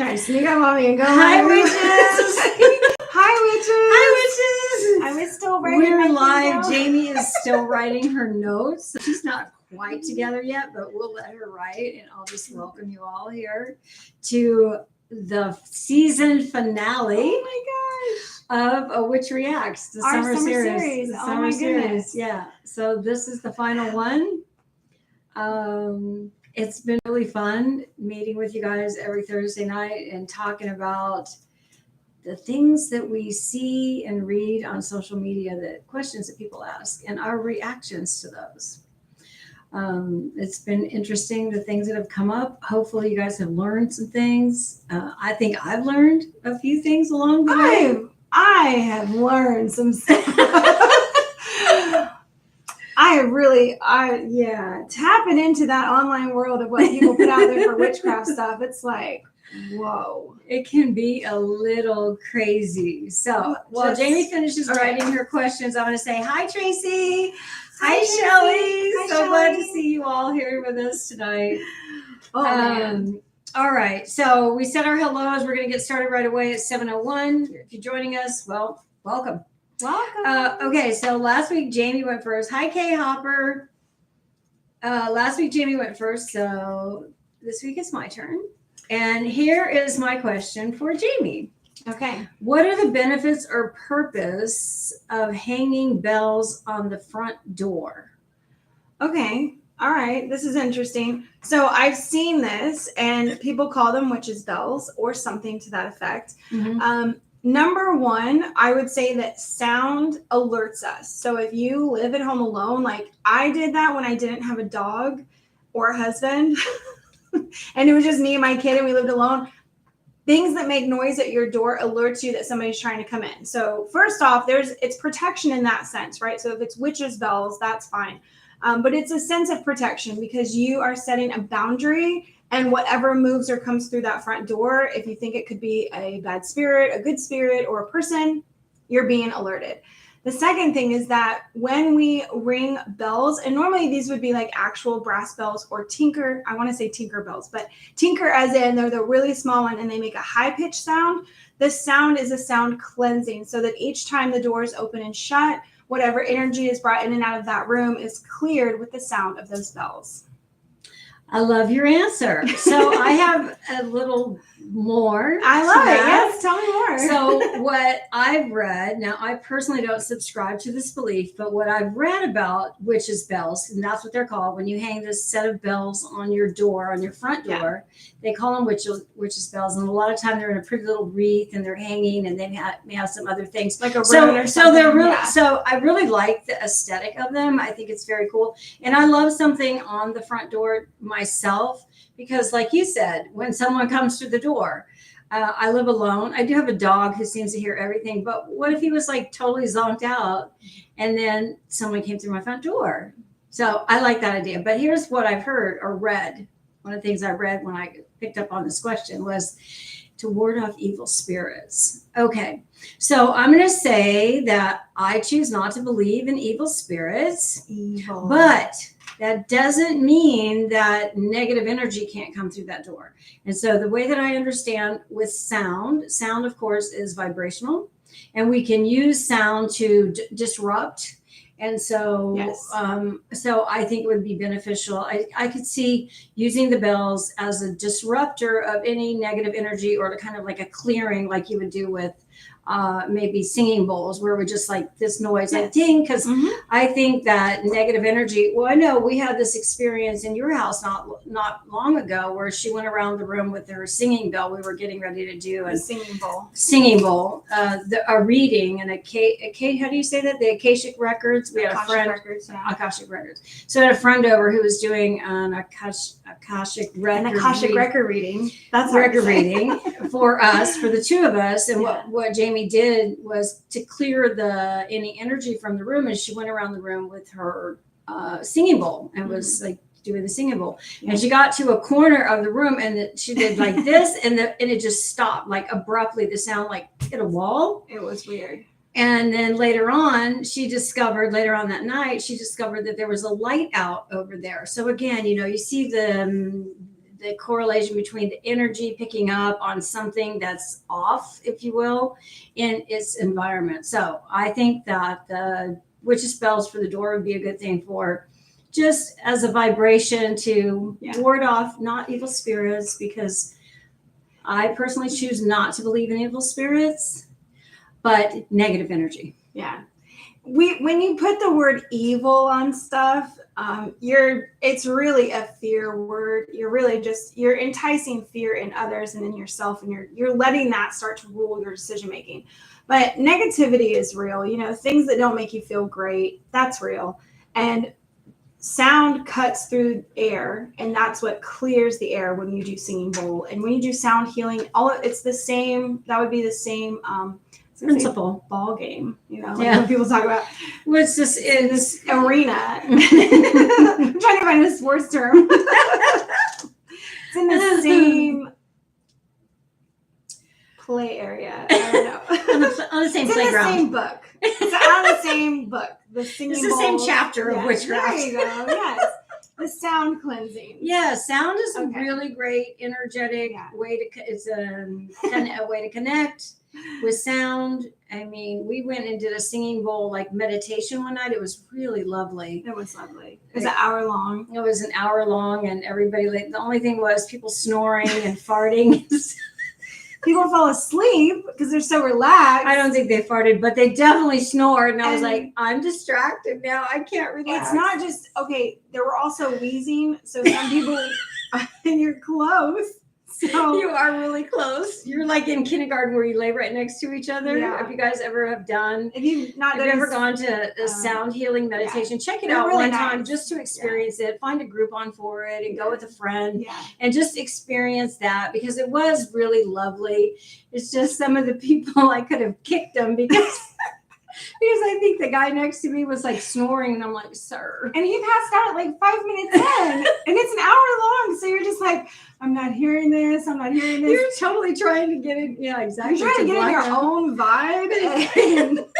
Trying to sneak up on me and go. Hi, witches. Hi, witches. Hi, witches. I was still writing. We're live. Jamie is still writing her notes. She's not quite together yet, but we'll let her write, and I'll just welcome you all here to the season finale. Oh my gosh! Of A Witch Reacts, the Our summer series. The summer series. Yeah. So this is the final one. It's been really fun meeting with you guys every Thursday night and talking about the things that we see and read on social media, the questions that people ask and our reactions to those. It's been interesting, the things that have come up. Hopefully you guys have learned some things. I think I've learned a few things along the way. I have learned some stuff. Tapping into that online world of what people put out there for witchcraft stuff. It's like, whoa. It can be a little crazy. So while Jamie finishes writing her questions, I'm going to say, hi, Tracy. Hi, Shelly. So glad to see you all here with us tonight. Oh, man. All right. So we said our hellos. We're going to get started right away at 7:01. If you're joining us, well, welcome. Welcome. Okay, so last week Jamie went first. Hi, Kay Hopper. Last week Jamie went first, so this week it's my turn. And here is my question for Jamie. Okay. What are the benefits or purpose of hanging bells on the front door? Okay. All right. This is interesting. So I've seen this, and people call them witches' bells or something to that effect. Mm-hmm. Number one, I would say that sound alerts us. So if you live at home alone, like I did that when I didn't have a dog or a husband, and it was just me and my kid and we lived alone, things that make noise at your door alerts you that somebody's trying to come in. So first off, it's protection in that sense, right? So if it's witches' bells, that's fine. But it's a sense of protection because you are setting a boundary, and whatever moves or comes through that front door, if you think it could be a bad spirit, a good spirit, or a person, you're being alerted. The second thing is that when we ring bells, and normally these would be like actual brass bells or tinker, I want to say tinker bells, but tinker as in they're the really small one and they make a high-pitched sound. The sound is a sound cleansing so that each time the door is open and shut, whatever energy is brought in and out of that room is cleared with the sound of those bells. I love your answer. So I have a little more. I love it. Yes, tell me more. So what I've read, now I personally don't subscribe to this belief, but what I've read about witches' bells, and that's what they're called, when you hang this set of bells on your door, on your front door, they call them witches' bells. And a lot of time they're in a pretty little wreath and they're hanging, and they may have some other things. Like a rune or something. They're really, so I really like the aesthetic of them. I think it's very cool. And I love something on the front door myself, because like you said, when someone comes through the door, I live alone. I do have a dog who seems to hear everything, but what if he was like totally zonked out and then someone came through my front door? So I like that idea. But here's what I've heard or read. One of the things I read when I picked up on this question was to ward off evil spirits. Okay, so I'm going to say that I choose not to believe in evil spirits, but that doesn't mean that negative energy can't come through that door. And so the way that I understand with sound, of course, is vibrational, and we can use sound to disrupt. And so, so I think it would be beneficial. I could see using the bells as a disruptor of any negative energy, or kind of like a clearing, like you would do with maybe singing bowls, where we just like this noise, like ding, because I think that negative energy. Well, I know we had this experience in your house not long ago, where she went around the room with her singing bell. We were getting ready to do a singing bowl, a reading, and how do you say that? The Akashic records. We had a friend, Akashic records. So I had a friend over who was doing an Akashic record reading. That's record reading for us, for the two of us, and what Jamie did was to clear any energy from the room, and she went around the room with her singing bowl and was like doing the singing bowl. And she got to a corner of the room, and she did like this, and it just stopped, like abruptly. The sound like hit a wall. It was weird. And then later on that night, she discovered that there was a light out over there. So again, you see the the correlation between the energy picking up on something that's off, if you will, in its environment. So I think that the witch's spells for the door would be a good thing for just as a vibration to ward off not evil spirits, because I personally choose not to believe in evil spirits, but negative energy. Yeah. When you put the word evil on stuff, it's really a fear word. You're enticing fear in others and in yourself, and you're letting that start to rule your decision making. But negativity is real. You know, things that don't make you feel great, that's real. And sound cuts through air, and that's what clears the air when you do singing bowl. And when you do sound healing, it's the same. That would be the same Principle. Ball game, you know, like when people talk about what's this in this arena. I'm trying to find a sports term. It's in the same play area. I don't know. on the same it's playground. In the same book. It's on the same book. The singing. It's the same chapter of Witchcraft. There you go. Yes. The sound cleansing. Yeah, sound is a really great energetic way to. It's a way to connect with sound. I mean, we went and did a singing bowl like meditation one night. It was really lovely. It was lovely. It was an hour long. It was an hour long, and everybody. The only thing was people snoring and farting. People fall asleep because they're so relaxed. I don't think they farted, but they definitely snored. And I was like, I'm distracted now. I can't relax. It's not just, there were also wheezing. So some people, and you're close. So you are really close. You're like in kindergarten where you lay right next to each other. Yeah. Have you guys ever have done? Have you ever gone to a sound healing meditation? Check it out really time just to experience it. Find a Groupon for it and go with a friend and just experience that, because it was really lovely. It's just some of the people I could have kicked them because I think the guy next to me was like snoring, and I'm like, sir. And he passed out at like 5 minutes in, and it's an hour long. So you're just like, I'm not hearing this. I'm not hearing this. You're totally trying to get it. Yeah, exactly. You're trying to get in your own vibe. And nobody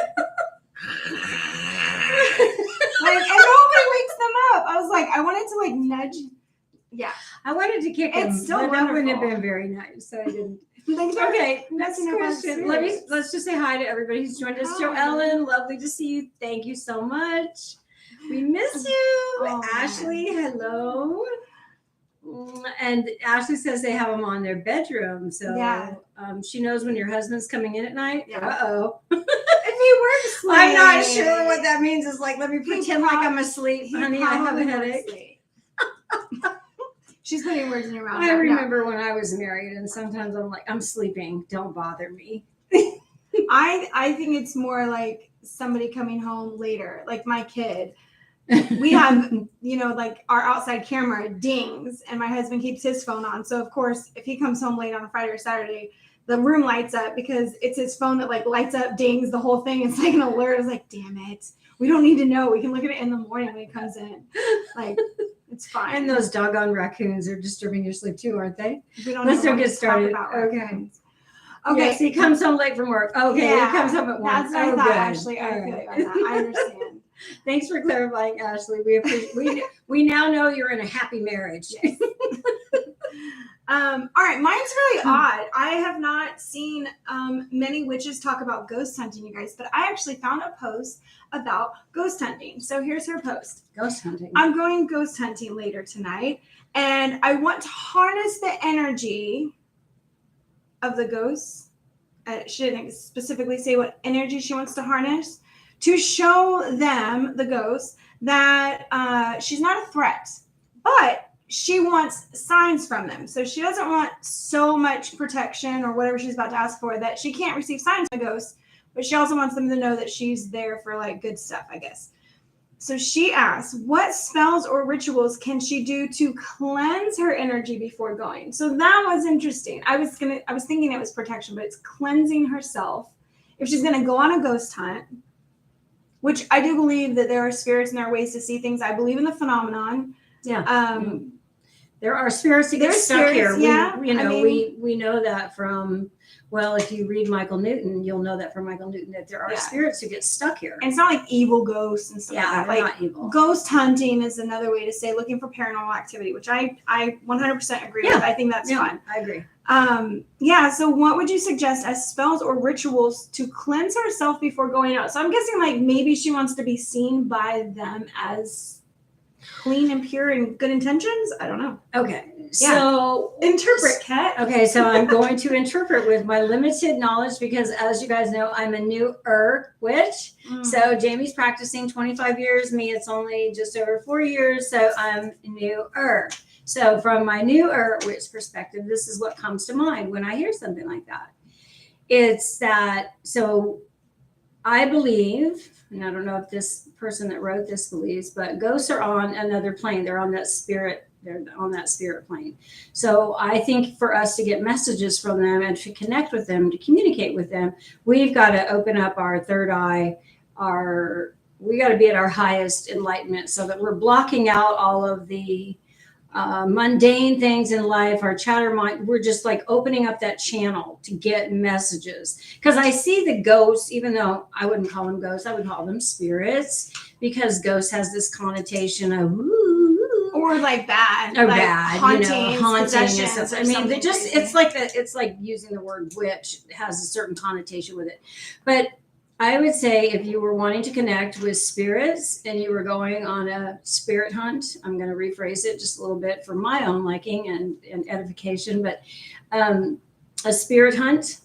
wakes them up. I was like, I wanted to like nudge. Yeah. I wanted to kick him. It's still but wonderful. That wouldn't have been very nice. So I didn't. Okay, next question. Let's just say hi to everybody who's joined us. Joe Ellen, lovely to see you. Thank you so much. We miss you. Ashley, hello. And Ashley says they have them on their bedroom. So she knows when your husband's coming in at night. Yeah. Uh-oh. If he were asleep. I'm not sure what that means. It's like, let me pretend like I'm asleep. Honey, I have a headache. She's putting words in your mouth. I remember when I was married, and sometimes I'm like, I'm sleeping. Don't bother me. I think it's more like somebody coming home later, like my kid. We have, like our outside camera dings, and my husband keeps his phone on. So of course, if he comes home late on a Friday or Saturday, the room lights up because it's his phone that like lights up, dings the whole thing. It's like an alert. It's like, damn it. We don't need to know. We can look at it in the morning when he comes in. Like, it's fine. And those doggone raccoons are disturbing your sleep too, aren't they? Let's don't get started. Okay. Yes, he comes home late from work. Okay, he comes home at 1. That's what I thought, Ashley. I feel you on that. I understand. Thanks for clarifying, Ashley. We appreciate. We now know you're in a happy marriage. Yes. All right, mine's really odd. I have not seen many witches talk about ghost hunting, you guys, but I actually found a post about ghost hunting. So here's her post. Ghost hunting. I'm going ghost hunting later tonight, and I want to harness the energy of the ghosts. She didn't specifically say what energy she wants to harness to show them, the ghosts, that she's not a threat, but she wants signs from them. So she doesn't want so much protection or whatever she's about to ask for that she can't receive signs from the ghosts, but she also wants them to know that she's there for like good stuff, I guess. So she asks, what spells or rituals can she do to cleanse her energy before going? So that was interesting. I was thinking it was protection, but it's cleansing herself. If she's going to go on a ghost hunt, which I do believe that there are spirits and there are ways to see things. I believe in the phenomenon. Yeah. There are spirits that get There's stuck spirits, here. yeah. We, you I know, mean- we know that from, well, if you read Michael Newton, you'll know that from Michael Newton, that there are Yeah. spirits who get stuck here. And it's not like evil ghosts and stuff Yeah, like that. they're Like not evil. ghost hunting is another way to say looking for paranormal activity, which I 100% agree Yeah. with. I think that's Yeah, fun. I agree. Yeah, so what would you suggest as spells or rituals to cleanse herself before going out? So I'm guessing like maybe she wants to be seen by them as clean and pure and good intentions. I don't know. Okay, Yeah. so Interpret, Kat. okay, so I'm going to interpret with my limited knowledge because, as you guys know, I'm a newer witch. Mm. So Jamie's practicing 25 years. Me, it's only just over 4 years. So I'm newer. So from my newer witch perspective, this is what comes to mind when I hear something like that. It's that, so I believe, and I don't know if this person that wrote this believes, but ghosts are on another plane. They're on that spirit. They're on that spirit plane. So I think for us to get messages from them and to connect with them, to communicate with them, we've got to open up our third eye. We got to be at our highest enlightenment so that we're blocking out all of the mundane things in life, our chatter mind. We're just like opening up that channel to get messages. Because I see the ghosts, even though I wouldn't call them ghosts, I would call them spirits, because ghost has this connotation of Or like bad. or like bad, hauntings, haunting and possessions, stuff. or I mean, something they just crazy. it's like using the word witch. It has a certain connotation with it. But I would say if you were wanting to connect with spirits and you were going on a spirit hunt, I'm going to rephrase it just a little bit for my own liking and edification, but a spirit hunt,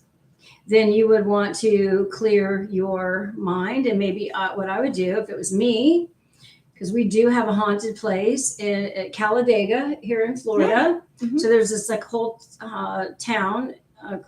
then you would want to clear your mind. And maybe what I would do if it was me, because we do have a haunted place at Talladega here in Florida. Yeah. Mhm. So there's this like whole town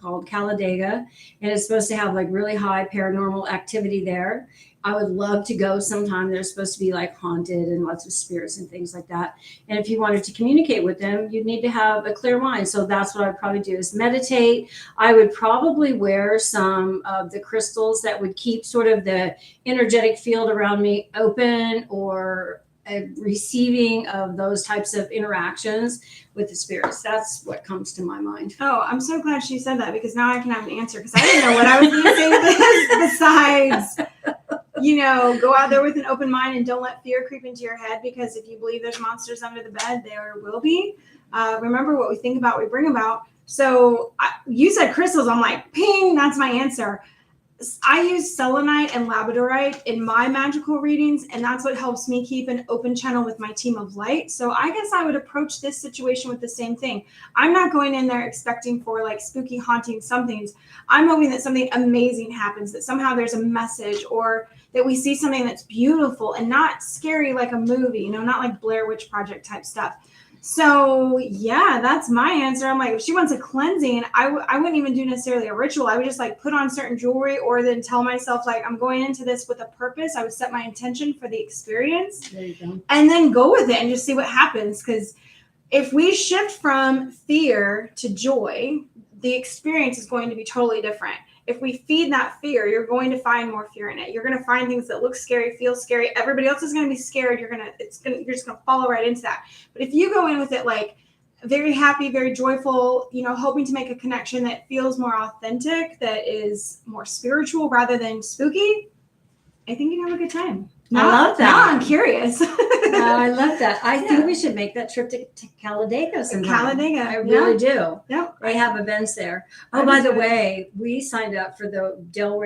called Talladega, and it's supposed to have like really high paranormal activity there. I would love to go sometime. They're supposed to be like haunted and lots of spirits and things like that. And if you wanted to communicate with them, you'd need to have a clear mind. So that's what I'd probably do is meditate. I would probably wear some of the crystals that would keep sort of the energetic field around me open, or receiving of those types of interactions with the spirits. That's what comes to my mind. Oh, I'm so glad she said that, because now I can have an answer, because I didn't know what I was going to say besides, go out there with an open mind and don't let fear creep into your head, because if you believe there's monsters under the bed, there will be. Remember, what we think about, we bring about. So you said crystals. I'm like, ping, that's my answer. I use selenite and labradorite in my magical readings, and that's what helps me keep an open channel with my team of light. So I guess I would approach this situation with the same thing. I'm not going in there expecting for like spooky haunting somethings. I'm hoping that something amazing happens, that somehow there's a message, or that we see something that's beautiful and not scary like a movie, not like Blair Witch Project type stuff. So yeah, that's my answer. I'm like, if she wants a cleansing, I wouldn't even do necessarily a ritual. I would just like put on certain jewelry, or then tell myself like, I'm going into this with a purpose. I would set my intention for the experience, There you go. and then go with it and just see what happens. Because if we shift from fear to joy, the experience is going to be totally different. If we feed that fear, you're going to find more fear in it. You're going to find things that look scary, feel scary. Everybody else is going to be scared. You're just going to follow right into that. But if you go in with it like very happy, very joyful, hoping to make a connection that feels more authentic, that is more spiritual rather than spooky, I think you'd have a good time. I love that. Now I'm curious. I love that. I Yeah. think we should make that trip to Talladega sometime. Talladega. I really do. Yep. They have events there. I Oh, by just the read- way, we signed up for the Del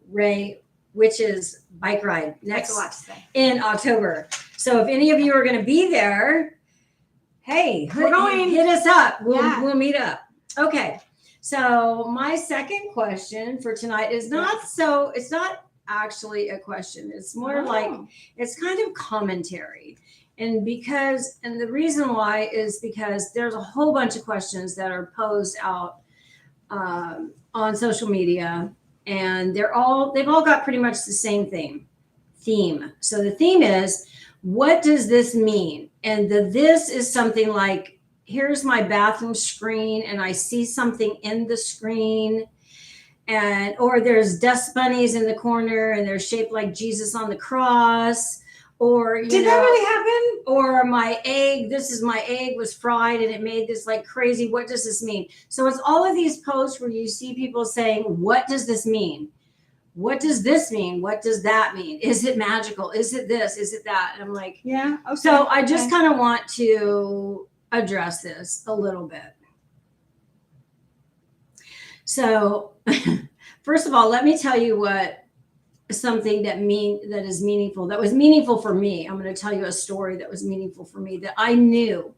Rey Witches bike ride That's a lot to say. in October. So if any of you are going to be there, hey, We're going. hit us up. Yeah. We'll meet up. Okay. So my second question for tonight is it's not actually a question. It's more like, it's kind of commentary. And the reason why is because there's a whole bunch of questions that are posed out on social media, and they've all got pretty much the same theme. So the theme is, what does this mean? And this is something like, here's my bathroom screen and I see something in the screen, or there's dust bunnies in the corner and they're shaped like Jesus on the cross, Or Did that really happen? or my egg, this is my egg was fried and it made this like crazy. What does this mean? So it's all of these posts where you see people saying, what does this mean? What does this mean? What does that mean? Is it magical? Is it this? Is it that? And I'm like, Yeah. Okay. so I just kind of want to address this a little bit. So first of all, let me tell you what something that is meaningful, that was meaningful for me. I'm going to tell you a story that was meaningful for me that I knew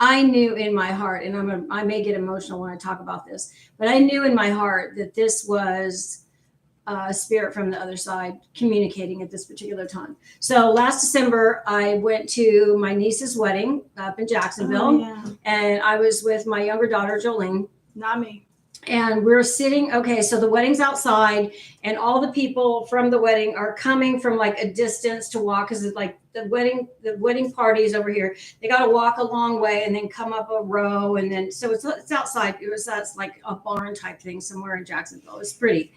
in my heart, and I may get emotional when I talk about this, but I knew in my heart that this was a spirit from the other side communicating at this particular time. So last December, I went to my niece's wedding up in Jacksonville, and I was with my younger daughter, Jolene. Not me. And we're sitting, okay, so the wedding's outside, and all the people from the wedding are coming from like a distance to walk, because it's like the wedding party is over here. They got to walk a long way and then come up a row, and then so it's outside. That's like a barn type thing somewhere in Jacksonville. It's pretty.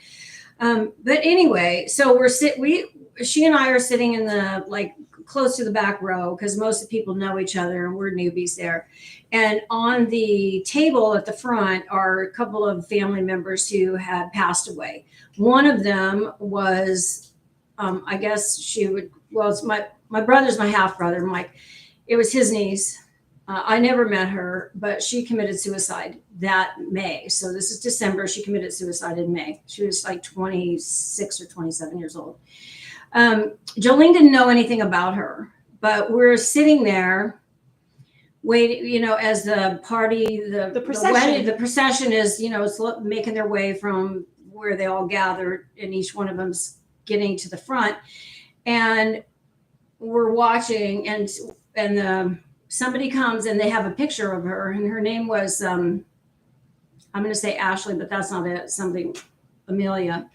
But anyway, so she and I are sitting in the like close to the back row, because most of the people know each other and we're newbies there. And on the table at the front are a couple of family members who had passed away. One of them was, I guess it's my brother's my half brother, Mike. It was his niece. I never met her, but she committed suicide that May. So this is December. She committed suicide in May. She was like 26 or 27 years old. Jolene didn't know anything about her, but we're sitting there waiting, as the party, the procession is, it's making their way from where they all gathered, and each one of them's getting to the front, and we're watching, and somebody comes and they have a picture of her, and her name was, I'm going to say Ashley, but that's not it. Amelia,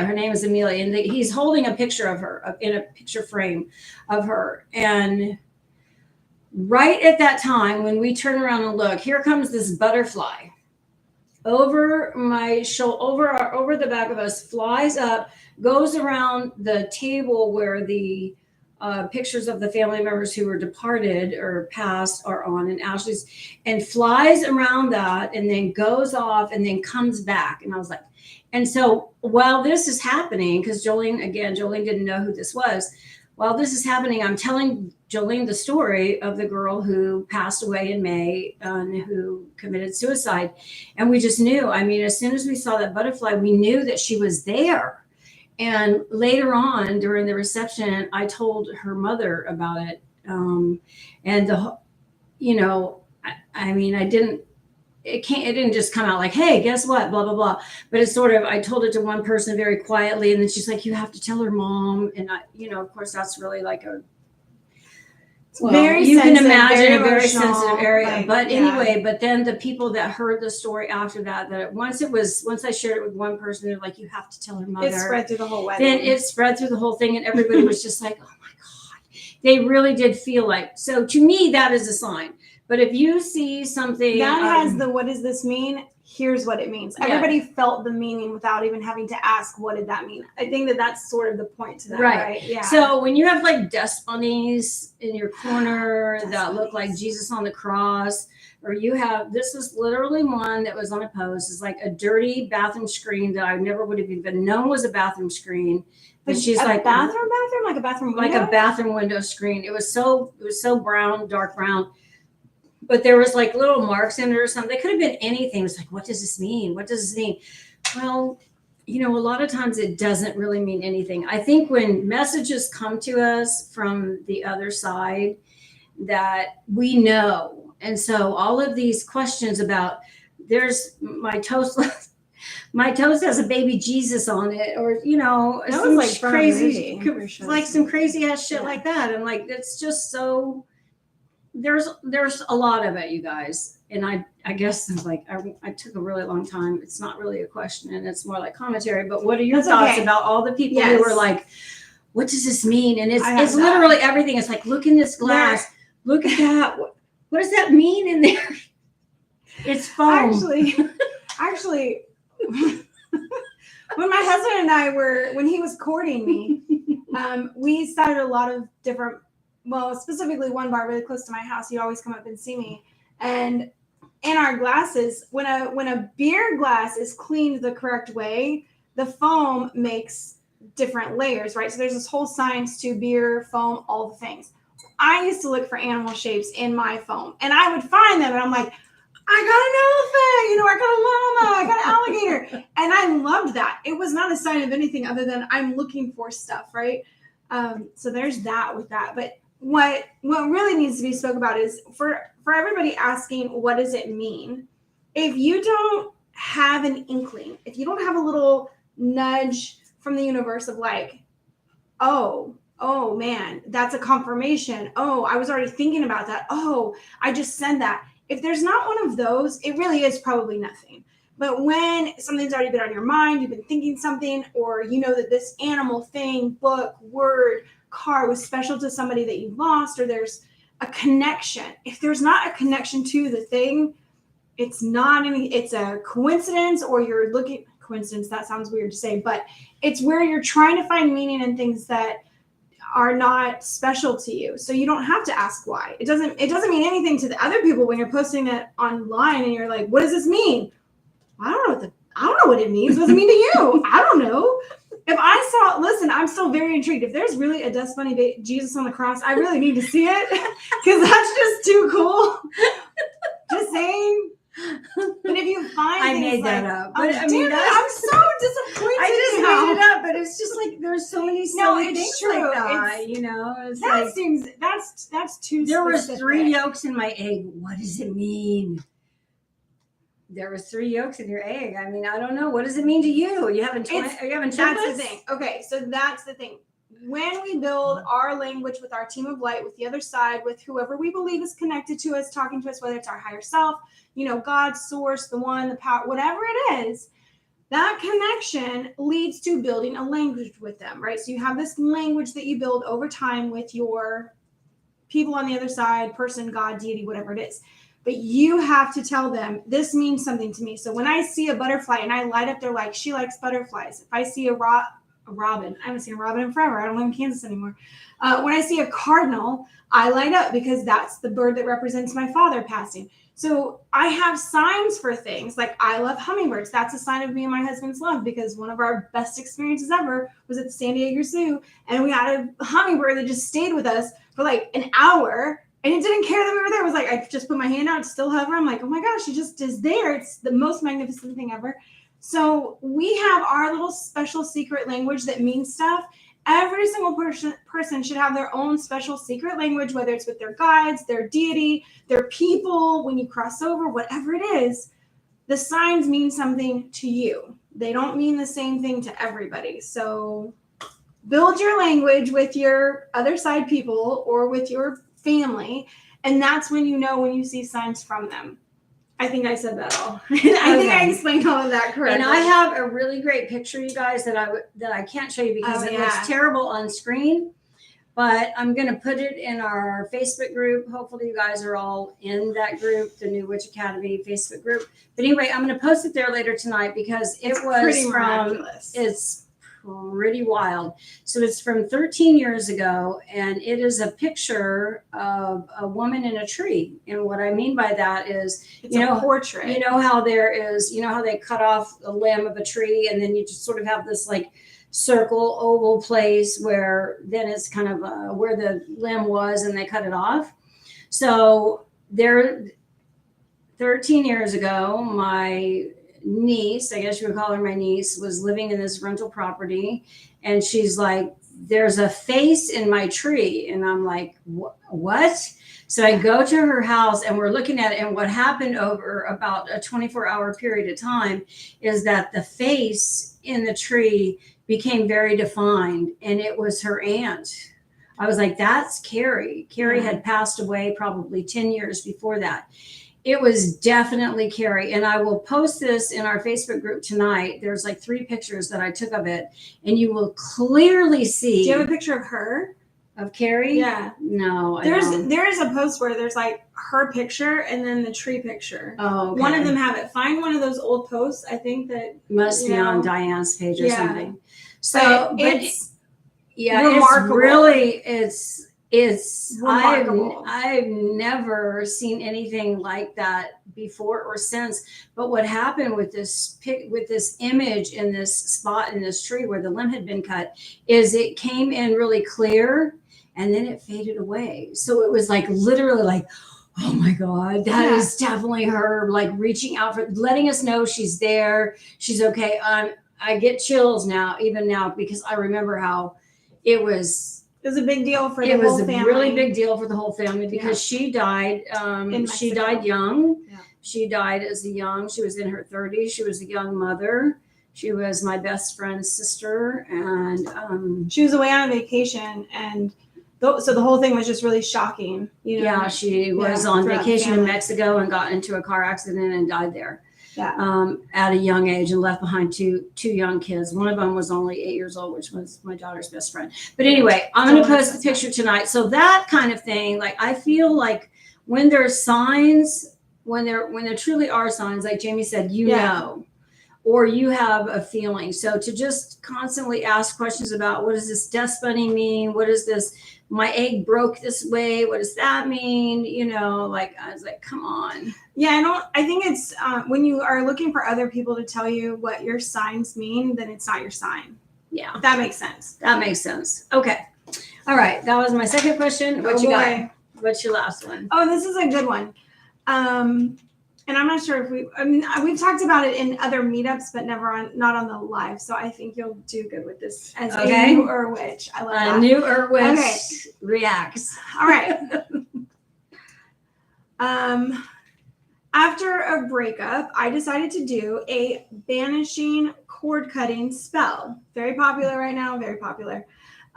her name is Amelia. And he's holding a picture of her in a picture frame of her. And right at that time, when we turn around and look, here comes this butterfly over my shoulder, over the back of us, flies up, goes around the table where the pictures of the family members who were departed or passed are on, and Ashley's, and flies around that, and then goes off and then comes back. And I was like, and so while this is happening, because Jolene didn't know who this was. While this is happening, I'm telling Jolene the story of the girl who passed away in May and who committed suicide. And we just knew, as soon as we saw that butterfly, we knew that she was there. And later on during the reception, I told her mother about it. It didn't just come out like, hey, guess what? Blah, blah, blah. But it's sort of, I told it to one person very quietly, and then she's like, you have to tell her mom. And of course that's really like you can imagine a very sensitive area. Anyway, but then the people that heard the story after that once I shared it with one person, they're like, you have to tell her mother. It spread through the whole wedding. Then it spread through the whole thing, and everybody was just like, oh my God. They really did feel like, so to me, that is a sign. But if you see something that has what does this mean? Here's what it means. Everybody felt the meaning without even having to ask, what did that mean? I think that's sort of the point to that, right? Yeah. So when you have like dust bunnies in your corner that look like Jesus on the cross, or this was literally one that was on a post. It's like a dirty bathroom screen that I never would have even known was a bathroom screen. But she's like bathroom, like a bathroom window? Like a bathroom window screen. It was so brown, dark brown. But there was like little marks in it or something. They could have been anything. It was like, what does this mean? What does this mean? Well, a lot of times it doesn't really mean anything. I think when messages come to us from the other side that we know. And so all of these questions about, there's my toast has a baby Jesus on it, or, some like crazy, like some crazy ass shit like that. And like, it's just so... There's a lot of it, you guys. And I guess I took a really long time. It's not really a question, and it's more like commentary. But what are your thoughts about all the people who were like, what does this mean? And it's literally everything. It's like, look in this glass. Look at that. What does that mean in there? It's foam. Actually, when my husband and I when he was courting me, We started a lot of different, well, specifically one bar really close to my house. You'd always come up and see me. And in our glasses, when a beer glass is cleaned the correct way, the foam makes different layers, right? So there's this whole science to beer, foam, all the things. I used to look for animal shapes in my foam, and I would find them, and I'm like, I got an elephant, I got a llama, I got an alligator. And I loved that. It was not a sign of anything other than I'm looking for stuff, right? So there's that with that. But what really needs to be spoke about is for everybody asking, what does it mean? If you don't have an inkling, if you don't have a little nudge from the universe of like, oh man, that's a confirmation. Oh, I was already thinking about that. Oh, I just sent that. If there's not one of those, it really is probably nothing. But when something's already been on your mind, you've been thinking something, or you know that this animal, thing, book, word, car was special to somebody that you lost, or there's a connection. If there's not a connection to the thing, it's a coincidence, or you're looking, coincidence, that sounds weird to say, but it's where you're trying to find meaning in things that are not special to you. So you don't have to ask why. It doesn't mean anything to the other people when you're posting it online and you're like, what does this mean? I don't know what it means. What does it mean to you? I don't know. Listen, I'm still very intrigued. If there's really a dust bunny Jesus on the cross, I really need to see it because that's just too cool. Just saying. But if you find I made that up. But I'm so disappointed. I just made it up, but it's just like there's so many silly things true. like that. That's too. There was 3 yolks in my egg. What does it mean? There was 3 yolks in your egg. I mean, I don't know. What does it mean to you? You haven't That's the thing. Okay, so that's the thing. When we build our language with our team of light, with the other side, with whoever we believe is connected to us, talking to us, whether it's our higher self, God, source, the one, the power, whatever it is, that connection leads to building a language with them, right? So you have this language that you build over time with your people on the other side, person, God, deity, whatever it is. But you have to tell them, this means something to me. So when I see a butterfly and I light up, they're like, she likes butterflies. If I see a robin, I haven't seen a robin in forever. I don't live in Kansas anymore. When I see a cardinal, I light up because that's the bird that represents my father passing. So I have signs for things like I love hummingbirds. That's a sign of me and my husband's love because one of our best experiences ever was at the San Diego Zoo. And we had a hummingbird that just stayed with us for like an hour. And it didn't care that we were there. It was like, I just put my hand out, still hover. I'm like, oh my gosh, she just is there. It's the most magnificent thing ever. So we have our little special secret language that means stuff. Every single person should have their own special secret language, whether it's with their guides, their deity, their people, when you cross over, whatever it is. The signs mean something to you. They don't mean the same thing to everybody. So build your language with your other side people or with your family. And that's when you know when you see signs from them. I think I said that all. I think I explained all of that correctly. And I have a really great picture, you guys, that I can't show you because it looks terrible on screen. But I'm going to put it in our Facebook group. Hopefully you guys are all in that group, the New Witch Academy Facebook group. But anyway, I'm going to post it there later tonight because it's pretty wild. So it's from 13 years ago, and it is a picture of a woman in a tree. And what I mean by that is, it's a portrait. You know how they cut off a limb of a tree, and then you just sort of have this like circle oval place where then it's kind of where the limb was, and they cut it off. So there, 13 years ago, my niece, I guess you would call her my niece, was living in this rental property, and she's like, there's a face in my tree. And I'm like, what? So I go to her house and we're looking at it, and what happened over about a 24-hour period of time is that the face in the tree became very defined, and it was her aunt. I was like, that's Carrie. Carrie had passed away probably 10 years before that. It was definitely Carrie. And I will post this in our Facebook group tonight. There's like 3 pictures that I took of it, and you will clearly see. Do you have a picture of her? Of Carrie? Yeah. No, there is a post where there's like her picture and then the tree picture. Oh, okay. One of them have it. Find one of those old posts. I think that must be on Diane's page or something. So, Yeah, remarkable. it's Remarkable. I've never seen anything like that before or since. But what happened with this image in this spot in this tree where the limb had been cut is it came in really clear and then it faded away. So it was like literally like, oh my God, that Yeah. is definitely her, like reaching out for letting us know she's there, she's okay. I get chills now, even now, because I remember how it was It was a big deal for the it was whole a family. really big deal for the whole family because she died. In She Mexico. died young. Yeah. She died as a young. She was in her 30s. She was a young mother. She was my best friend's sister, and She was away on vacation, and so the whole thing was just really shocking. You know? yeah, she was on throughout the vacation in family. Mexico and got into a car accident and died there. Yeah. At a young age and left behind two young kids. One of them was only 8 years old, which was my daughter's best friend. But anyway, I'm going to post the picture tonight. So that kind of thing, like I feel like when there's signs, when there truly are signs, like Jamie said, you know, or you have a feeling. So to just constantly ask questions about what does this dust bunny mean? What is this? My egg broke this way. What does that mean? You know, like I was like, come on. Yeah, I think it's when you are looking for other people to tell you what your signs mean, then it's not your sign. Yeah. If that makes sense. That makes sense. Okay. All right. That was my second question. What you got? What's your last one? Oh, this is a good one. And I'm not sure if we've talked about it in other meetups, but not on the live. So I think you'll do good with this as a new witch. I love that. A new witch reacts. All right. After a breakup, I decided to do a banishing cord cutting spell. Very popular right now, very popular.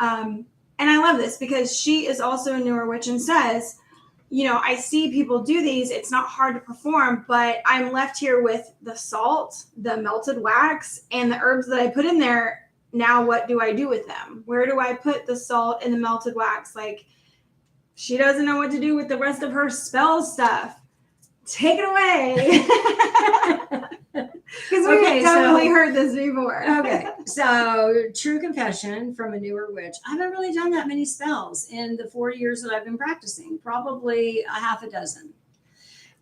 And I love this because she is also a newer witch and says, you know, I see people do these. It's not hard to perform, but I'm left here with the salt, the melted wax, and the herbs that I put in there. Now, what do I do with them? Where do I put the salt and the melted wax? Like, she doesn't know what to do with the rest of her spell stuff. Take it away. Because we've definitely heard this before. Okay. So, true confession from a newer witch. I haven't really done that many spells in the 4 years that I've been practicing, probably a half a dozen.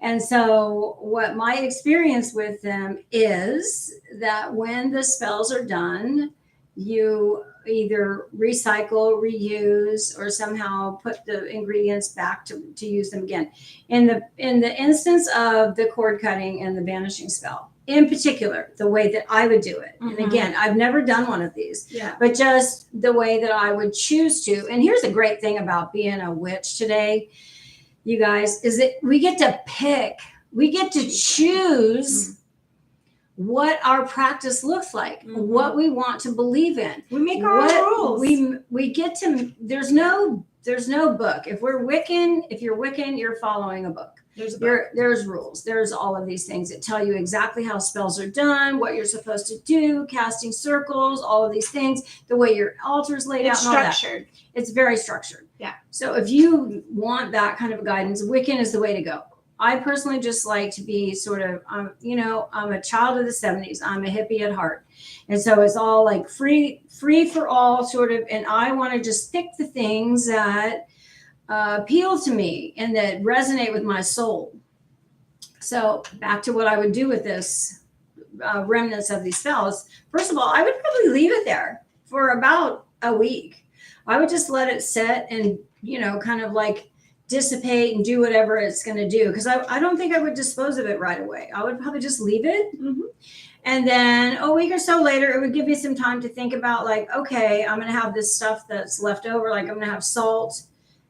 And so, what my experience with them is that when the spells are done, you either recycle, reuse, or somehow put the ingredients back to use them again. In the instance of the cord cutting and the banishing spell, in particular, the way that I would do it. Mm-hmm. And again, I've never done one of these, but just the way that I would choose to. And here's a great thing about being a witch today, you guys, is that we get to pick, we get to choose what our practice looks like, what we want to believe in. We make our own rules. We get to, there's no book. If you're Wiccan, you're following a book. There's rules. There's all of these things that tell you exactly how spells are done, what you're supposed to do, casting circles, all of these things, the way your altar's laid out. Structured. It's very structured. Yeah. So if you want that kind of guidance, Wiccan is the way to go. I personally just like to be sort of, I'm a child of the 70s. I'm a hippie at heart. And so it's all like free for all sort of, and I want to just pick the things that appeal to me and that resonate with my soul. So back to what I would do with this remnants of these spells. First of all, I would probably leave it there for about a week. I would just let it sit and, kind of like dissipate and do whatever it's going to do. Because I don't think I would dispose of it right away. I would probably just leave it. Mm-hmm. And then a week or so later, it would give me some time to think about like, okay, I'm going to have this stuff that's left over. Like I'm going to have salt.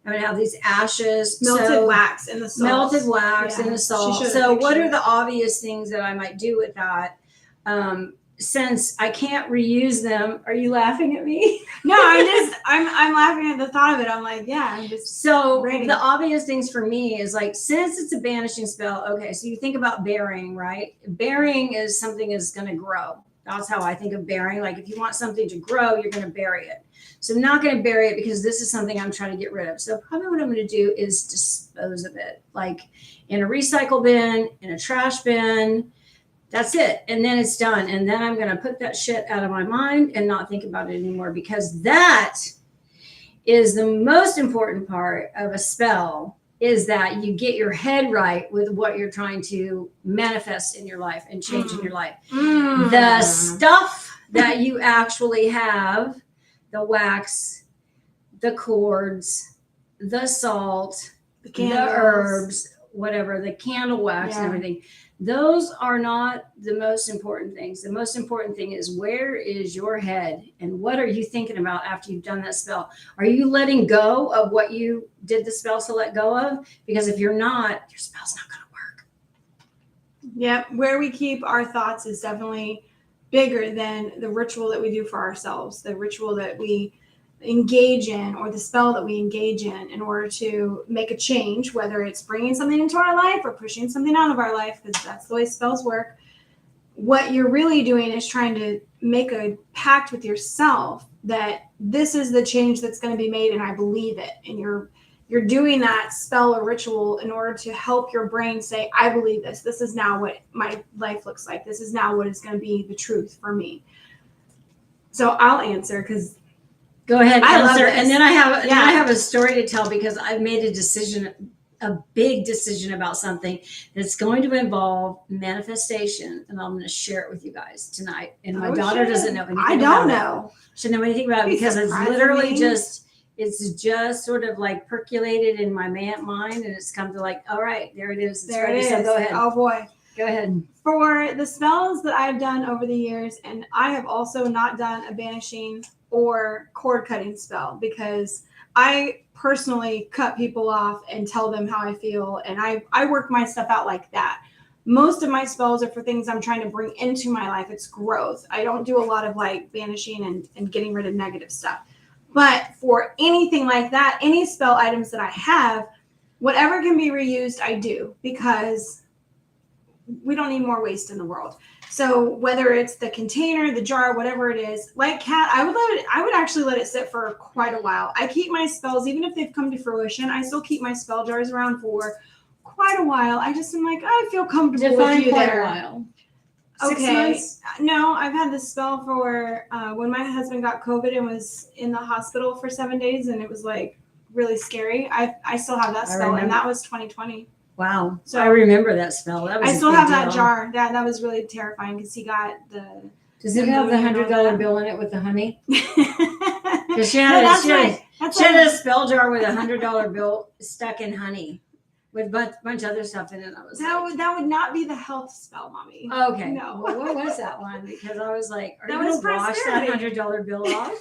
I'm going to have these ashes. Melted wax in the salt. Melted wax in the salt. So what are the obvious things that I might do with that? Since I can't reuse them, are you laughing at me? No, I'm laughing at the thought of it. I'm like, yeah, I'm just so ready. The obvious things for me is like, since it's a banishing spell, okay, so you think about burying, right? Burying is something is going to grow. That's how I think of burying. Like if you want something to grow, you're going to bury it. So I'm not going to bury it because this is something I'm trying to get rid of. So probably what I'm going to do is dispose of it, like in a recycle bin, in a trash bin. That's it. And then it's done. And then I'm going to put that shit out of my mind and not think about it anymore because that is the most important part of a spell is that you get your head right with what you're trying to manifest in your life and change in your life. The stuff that you actually have, the wax, the cords, the salt, the herbs, whatever, the candle wax and everything, those are not the most important things. The most important thing is, where is your head and what are you thinking about after you've done that spell? Are you letting go of what you did the spell to let go of? Because if you're not, your spell's not going to work. Yep. Where we keep our thoughts is definitely bigger than the ritual that we do for ourselves, the ritual that we engage in, or the spell that we engage in order to make a change, whether it's bringing something into our life or pushing something out of our life, because that's the way spells work. What you're really doing is trying to make a pact with yourself that this is the change that's going to be made, and I believe it. And you're doing that spell or ritual in order to help your brain say, I believe this. This is now what my life looks like. This is now what is going to be the truth for me. So I'll answer, because go ahead, answer. And then I I have a story to tell, because I've made a big decision about something that's going to involve manifestation, and I'm going to share it with you guys tonight. And my daughter doesn't know anything. I don't know. She doesn't know anything about it, because it's literally it's just sort of like percolated in my mind, and it's come to like, all right, there it is. It's there ready. it is. So go ahead. Oh boy. Go ahead. For the spells that I've done over the years, and I have also not done a banishing or cord cutting spell, because I personally cut people off and tell them how I feel, and I work my stuff out like that. Most of my spells are for things I'm trying to bring into my life. It's growth. I don't do a lot of like banishing and getting rid of negative stuff. But for anything like that, any spell items that I have, whatever can be reused, I do, because we don't need more waste in the world. So whether it's the container, the jar, whatever it is, like Kat, I would actually let it sit for quite a while. I keep my spells, even if they've come to fruition, I still keep my spell jars around for quite a while. I just am like, I feel comfortable with you there. A while. Okay. 6 months? No, I've had this spell for when my husband got COVID and was in the hospital for 7 days, and it was like really scary. I still have that spell, and that was 2020. Wow. So I remember that spell. That was I still have that jar. That was really terrifying, because he got the. Does it have the $100 bill in it with the honey? Because she No, had a spell jar with a $100 bill stuck in honey, with a bunch of other stuff in it. That would not be the health spell, Mommy. Okay. No. Well, what was that one? Because I was like, are that you was going to wash that $100 bill off?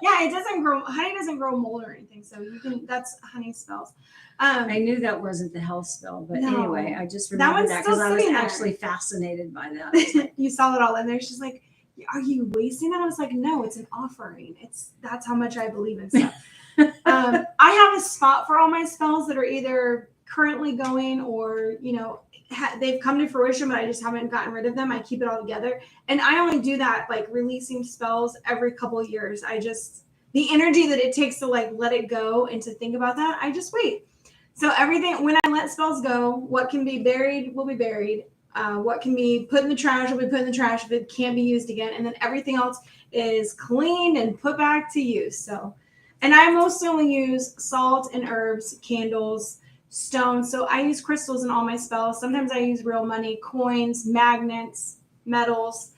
Yeah, it doesn't grow. Honey doesn't grow mold or anything, so you can. That's honey spells. I knew that wasn't the health spell, but anyway, I just remember that because I was actually fascinated by that. Like, you saw it all in there. She's like, "Are you wasting that?" I was like, "No, it's an offering. That's how much I believe in stuff." I have a spot for all my spells that are either currently going or they've come to fruition, but I just haven't gotten rid of them. I keep it all together, and I only do that like releasing spells every couple of years. The energy that it takes to like let it go and to think about that, I just wait. So everything, when I let spells go, what can be buried will be buried. What can be put in the trash will be put in the trash if it can't be used again. And then everything else is cleaned and put back to use. So, and I mostly only use salt and herbs, candles, stones. So I use crystals in all my spells. Sometimes I use real money, coins, magnets, metals.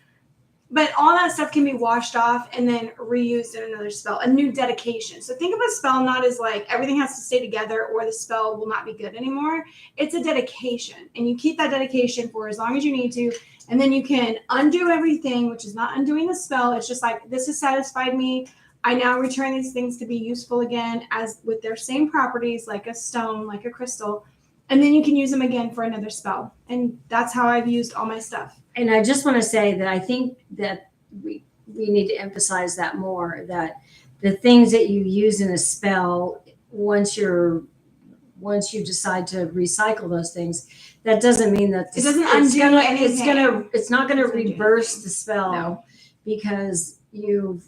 But all that stuff can be washed off and then reused in another spell, a new dedication. So think of a spell not as like everything has to stay together or the spell will not be good anymore. It's a dedication, and you keep that dedication for as long as you need to. And then you can undo everything, which is not undoing the spell. It's just like, this has satisfied me. I now return these things to be useful again, as with their same properties, like a stone, like a crystal. And then you can use them again for another spell. And that's how I've used all my stuff. And I just want to say that I think that we need to emphasize that more, that the things that you use in a spell, once you decide to recycle those things, that doesn't mean that it doesn't undo anything. It's not going to reverse the spell. No. Because you've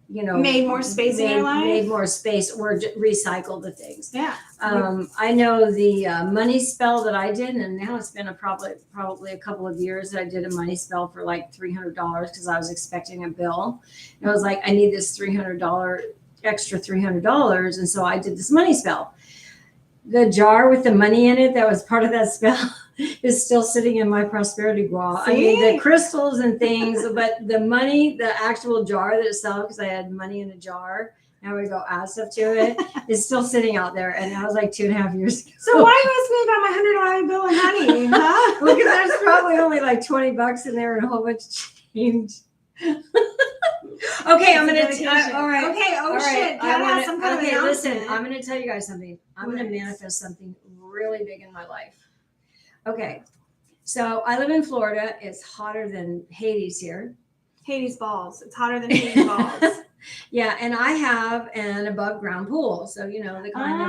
made more space in your life, made more space, or recycle the things. Yeah. I know the money spell that I did, and now it's been probably a couple of years that I did a money spell for like $300 because I was expecting a bill. And I was like, I need this $300 extra $300. And so I did this money spell. The jar with the money in it that was part of that spell is still sitting in my prosperity wall. I mean, the crystals and things, but the money, the actual jar that itself, because I had money in a jar, now we go add stuff to it, is still sitting out there. And that was like 2.5 years ago. So why ask me about my $100 bill and honey? Huh? Because there's probably only like $20 in there and a whole bunch of change. Okay, I'm gonna. All right. Okay. Oh shit. Some kind of listen. announcement. I'm gonna tell you guys something. I'm gonna manifest something really big in my life. Okay, so I live in Florida. It's hotter than Hades here. Hades balls. It's hotter than Hades balls. Yeah, and I have an above ground pool. So you know the kind of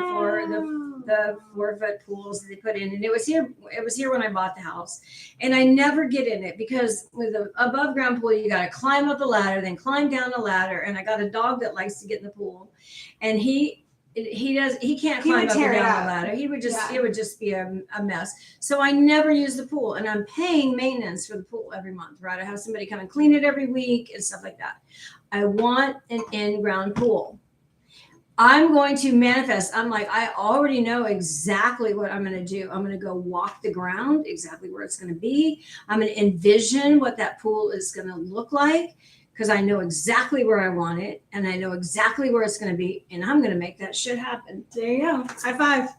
the 4-foot pools that they put in, and it was here when I bought the house, and I never get in it because with an above ground pool you got to climb up a ladder, then climb down a ladder, and I got a dog that likes to get in the pool, and he can't climb up and down the ladder. He would just it would just be a mess. So I never use the pool, and I'm paying maintenance for the pool every month, right? I have somebody come and clean it every week and stuff like that. I want an in-ground pool. I'm going to manifest. I'm like, I already know exactly what I'm going to do. I'm going to go walk the ground, exactly where it's going to be. I'm going to envision what that pool is going to look like because I know exactly where I want it and I know exactly where it's going to be. And I'm going to make that shit happen. There you go. High five.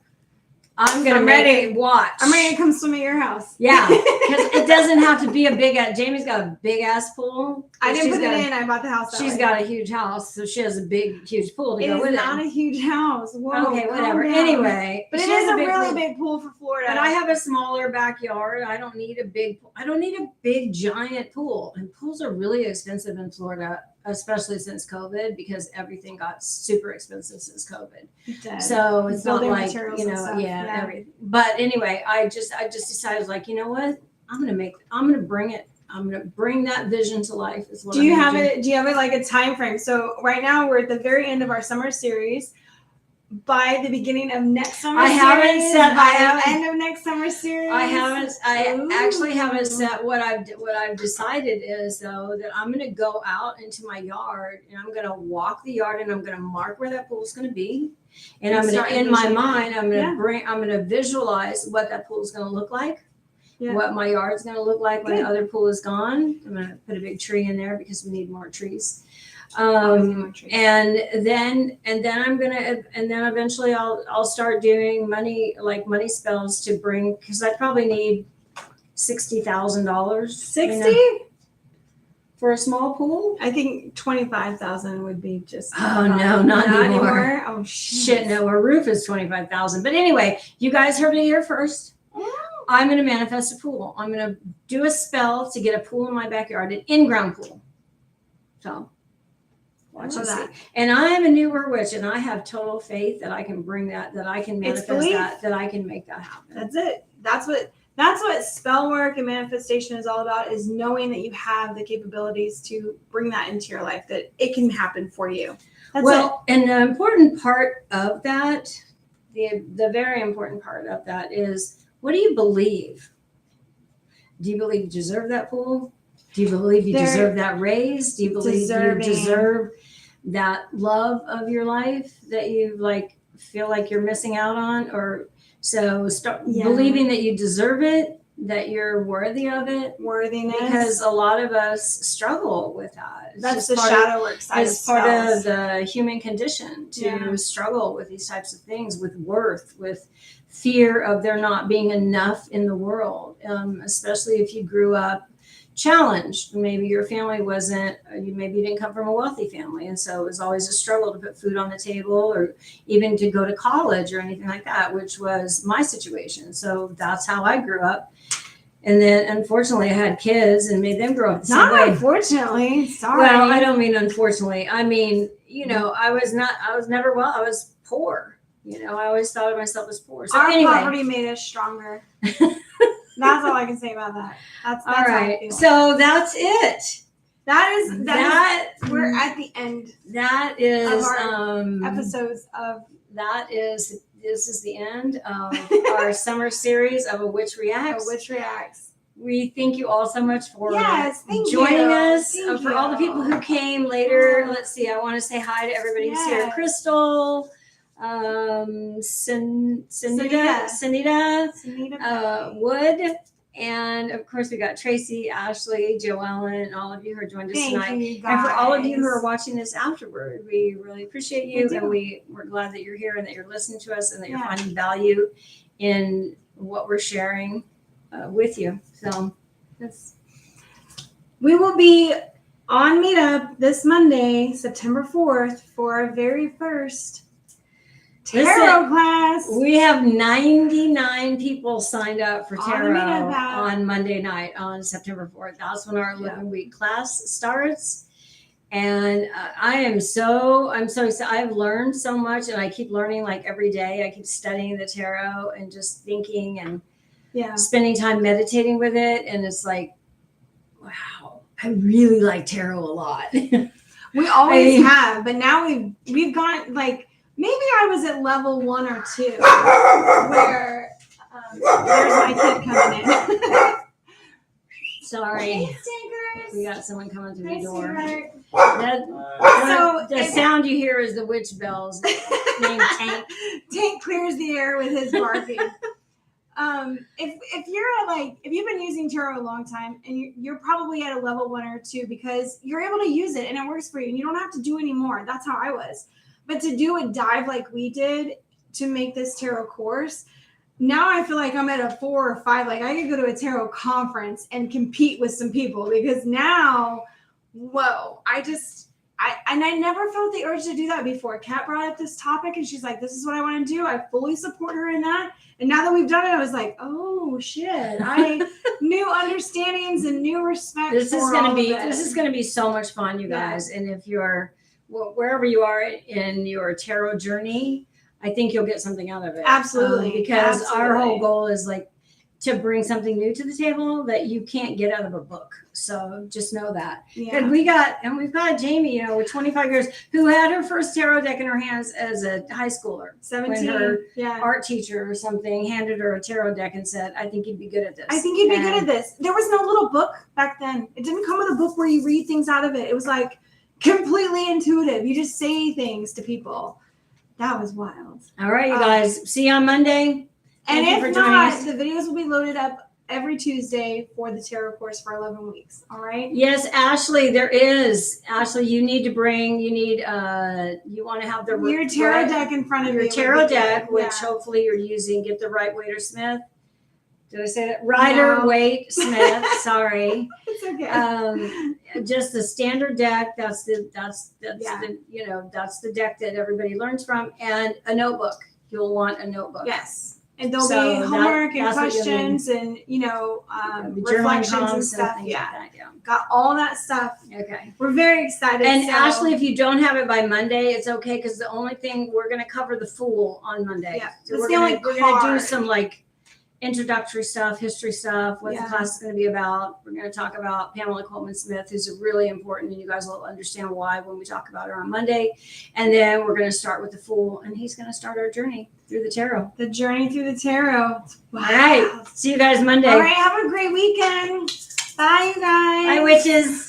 I'm ready. Watch. I'm ready to come swim at your house. Yeah, because it doesn't have to be a big ass. Jamie's got a big ass pool. I didn't put it in. I bought the house. She's got a huge house, so she has a huge pool to go with it. It's not a huge house. Whoa, okay, whatever. Anyway, but it is a really big pool for Florida. But I have a smaller backyard. I don't need a big giant pool. And pools are really expensive in Florida, especially since COVID, because everything got super expensive since COVID. So it's not like, everything. But anyway, I just decided, like, you know what? I'm gonna bring that vision to life. Is what do you have it like a time frame? So right now we're at the very end of our summer series. By the beginning of next summer series, end of next summer series. I actually haven't set what I've decided is though that I'm going to go out into my yard and I'm going to walk the yard and I'm going to mark where that pool is going to be, and I'm going to in my mind I'm going to visualize what that pool is going to look like. Yeah. What my yard's going to look like when the other pool is gone. I'm going to put a big tree in there because we need more trees. And then eventually I'll start doing money spells to bring, because I probably need $60,000. 60 for a small pool. I think 25,000 would be just. Oh no, not anymore. Oh shit! No, our roof is 25,000. But anyway, you guys heard it here first. I'm going to manifest a pool. I'm going to do a spell to get a pool in my backyard, an in-ground pool. So. Watch that. And I am a newer witch, and I have total faith that I can bring that I can manifest that I can make that happen. That's it. That's what spell work and manifestation is all about, is knowing that you have the capabilities to bring that into your life, that it can happen for you. That's it. And the important part of that, the very important part of that is, what do you believe? Do you believe you deserve that pool? Do you believe you deserve that raise? Do you believe you deserve that love of your life that you feel like you're missing out on? Or so start believing that you deserve it, that you're worthy of it. Worthiness. Because a lot of us struggle with that. That's the shadow work side. It's part of the human condition to struggle with these types of things, with worth, with fear of there not being enough in the world, especially if you grew up challenged. Maybe your family maybe you didn't come from a wealthy family, and so it was always a struggle to put food on the table or even to go to college or anything like that, which was my situation. So that's how I grew up. And then unfortunately I had kids and made them grow up the same way. Unfortunately, sorry. Well, I don't mean unfortunately. I mean, I was poor. I always thought of myself as poor. So our poverty made us stronger. That's all I can say about that. That's all right. So that's it. We're at the end. That is of our episodes of. This is the end of our summer series of A Witch Reacts. A Witch Reacts. we thank you all so much for thank joining you. us. Thank For you. all the people who came later, let's see. I want to say hi to everybody who's here. Crystal, Sunita, Wood, and of course we got Tracy, Ashley, Joellen, and all of you who are joined us tonight. And for all of you who are watching this afterward, we really appreciate you, and we're glad that you're here and that you're listening to us and that you're finding value in what we're sharing with you. So we will be on Meetup this Monday, September 4th, for our very first tarot class. We have 99 people signed up for tarot on Monday night on September 4th. That's when our 11-week class starts. And I'm so excited. I've learned so much, and I keep learning like every day. I keep studying the tarot and just thinking and spending time meditating with it. And it's like, wow, I really like tarot a lot. We always have, but now we've gone like, maybe I was at level 1 or 2 where there's my kid coming in. Sorry. We got someone coming through the door. The sound you hear is the witch bells named Tank. Tank clears the air with his barking. If you've been using tarot a long time, and you're probably at a level 1 or 2 because you're able to use it and it works for you and you don't have to do any more. That's how I was. But to do a dive like we did to make this tarot course, now I feel like I'm at a 4 or 5. Like I could go to a tarot conference and compete with some people because now, I never felt the urge to do that before. Kat brought up this topic and she's like, this is what I want to do. I fully support her in that. And now that we've done it, I was like, oh shit. I new understandings and new respect. This is going to be so much fun, you guys. And if you're wherever you are in your tarot journey, I think you'll get something out of it. Absolutely. Because our whole goal is like to bring something new to the table that you can't get out of a book. So just know that. And we've got Jamie, with 25 years, who had her first tarot deck in her hands as a high schooler. 17. When her art teacher or something handed her a tarot deck and said, I think you'd be good at this. I think you'd be good at this. There was no little book back then. It didn't come with a book where you read things out of it. It was like completely intuitive. You just say things to people. That was wild. All right, you guys. See you on Monday. And if not, the videos will be loaded up every Tuesday for the tarot course for 11 weeks. All right? Yes, Ashley, there is. Ashley, you want to have your tarot deck in front of you. Your tarot deck, which hopefully you're using. Get the Rider-Waite Smith. Did I say that? Rider-Waite Smith. Sorry. It's okay. Just the standard deck. That's the deck that everybody learns from, and a notebook. You'll want a notebook. Yes. And there'll be homework and questions and, reflections and stuff. Got all that stuff. Okay. We're very excited. And Ashley, if you don't have it by Monday, it's okay because the only thing we're going to cover the Fool on Monday. Yeah. So we're going to do some introductory stuff, history stuff, what the class is going to be about. We're going to talk about Pamela Coleman Smith, who's really important, and you guys will understand why when we talk about her on Monday. And then we're going to start with the Fool, and he's going to start our journey through the tarot. The journey through the tarot. Wow. All right. See you guys Monday. All right. Have a great weekend. Bye, you guys. Bye, witches.